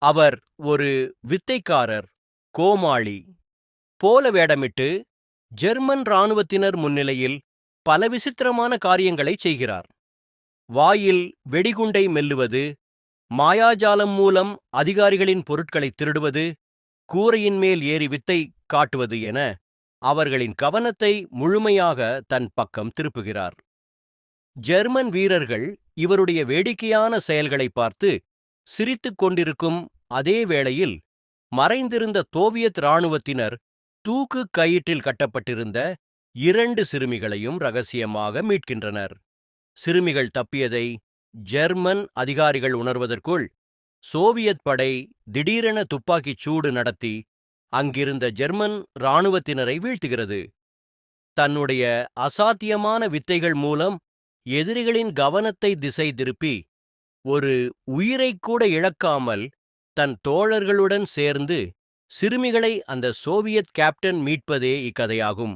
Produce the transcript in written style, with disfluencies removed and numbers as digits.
அவர் ஒரு வித்தைக்காரர், கோமாளி போல வேடமிட்டு ஜெர்மன் இராணுவத்தினர் முன்னிலையில் பல விசித்திரமான காரியங்களைச் செய்கிறார். வாயில் வெடிகுண்டை மெல்லுவது, மாயாஜாலம் மூலம் அதிகாரிகளின் பொருட்களை திருடுவது, கூரையின் மேல் ஏறி வித்தை காட்டுவது என அவர்களின் கவனத்தை முழுமையாக தன் பக்கம் திருப்புகிறார். ஜெர்மன் வீரர்கள் இவருடைய வேடிக்கையான செயல்களை பார்த்து சிரித்துக் கொண்டிருக்கும் அதே வேளையில் மறைந்திருந்த சோவியத் இராணுவத்தினர் தூக்கு கயிற்றில் கட்டப்பட்டிருந்த 2 சிறுமிகளையும் ரகசியமாக மீட்கின்றனர். சிறுமிகள் தப்பியதை ஜெர்மன் அதிகாரிகள் உணர்வதற்குள் சோவியத் படை திடீரென துப்பாக்கிச் சூடு நடத்தி அங்கிருந்த ஜெர்மன் இராணுவத்தினரை வீழ்த்துகிறது. தன்னுடைய அசாத்தியமான வித்தைகள் மூலம் எதிரிகளின் கவனத்தை திசை திருப்பி ஒரு உயிரைக் கூட இழக்காமல் தன் தோழர்களுடன் சேர்ந்து சிறுமிகளை அந்த சோவியத் கேப்டன் மீட்பதே இக்கதையாகும்.